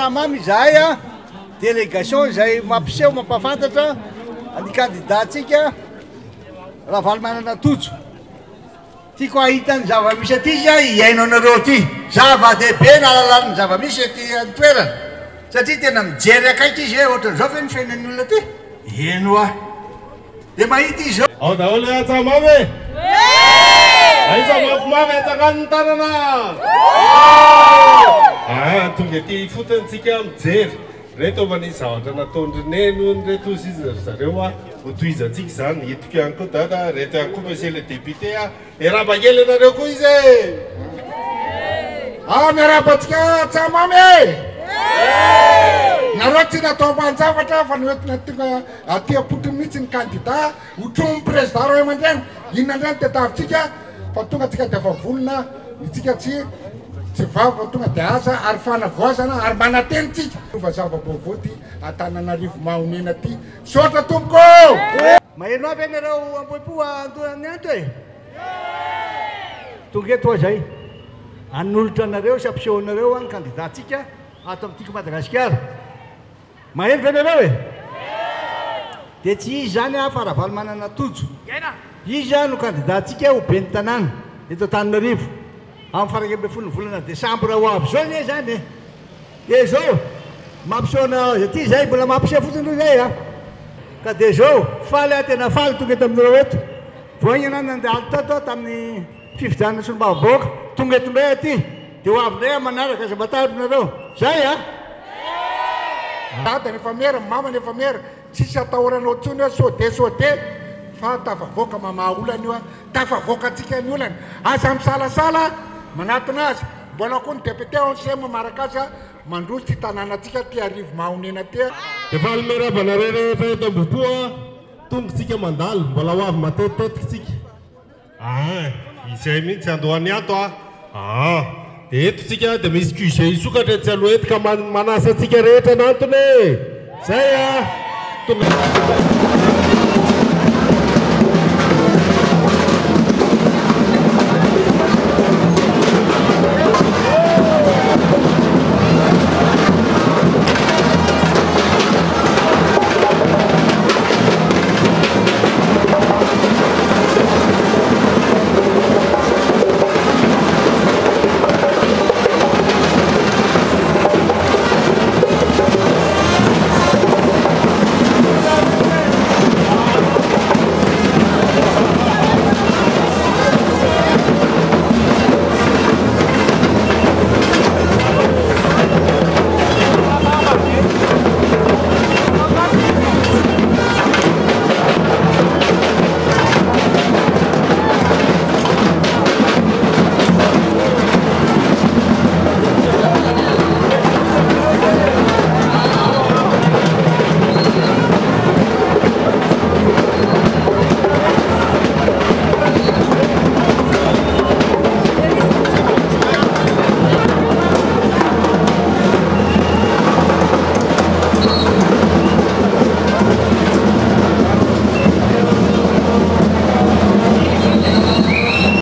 Tsamamy zahay a délégation zay mampiseho mampafantatra ny candidatsika Ravalomanana Tojo. Tiako ahitany zava-misy aty zay iaino anareo aty. Zava-dehibe nahalalany zava-misy aty toerana. Satria tena mijery akaiky izy ohatran'izao fe ny fiainan'ny olona aty. Eno ah. Dia mahita izy zao. Ao daholo Tsamamy. Aiza mafimafy atsakan'ny tanana. Tonga ty fotantsika mijery. Reto manisy zavatra nataondry neny reto izy zareo a hotoizantsika zany hitiko ihany koa dada reto ihany koa monsieur le député a miarabakely anareo koa izy miarabatsika Tsamamy nareo tsy natao manjavatra fa noentina tonga aty ampotony mihitsy ny candidat hotromy président reo aman-dreny inona ndreny tetavintsika fa tonga tsika dia efa volona itsika tsy vava tonga dia asa ary fanavoazana ary manatenitsika fa zava-baovao Antananarivo Mahonena ty sotra tompoko Maheno avy ianareo ampoipo antonany anto e tonga eto zay anolotra anareo sy ampisehonareo any candidatsika ato amin'tika Madagasikara maheno ve anareo e dia tsy izy zany fa Ravalomanana Tojo izy no candidatsika ho ben'ny tanàna eto Antananarivo amin'ny faran'ny 20 volana Desambra ho avy zao ne zany e dia zao mampisehoana aty zay mbola mampiseho fotsiny zay a ka dia zao faly a tena faly tonga eto aminareo eto voaina nandalo tato tamin'ny fifidianana sy ny bahoaka tonga eto indray aty dia ho avy indray manaraka aza mataronareo zay a dada nefa miera mama nefa miera tsisy atahoranao tsony hoe sode fa tafavoaka mamaha olana io a tafavoaka antsika ny olana aza misalasala manatona azy mbola koa ny député onsema maraka azy mandroso ty tanànatsika ty Arivo Mahonena ty efa almerabana rehetra eto am-bopoa tongotsika mandalo mbola ho avy matetetitsika izay mihitsy andohany ato eto tsika dia misy QG isokatra tsy aloha eto ka manasa antsika rehetra anatony zay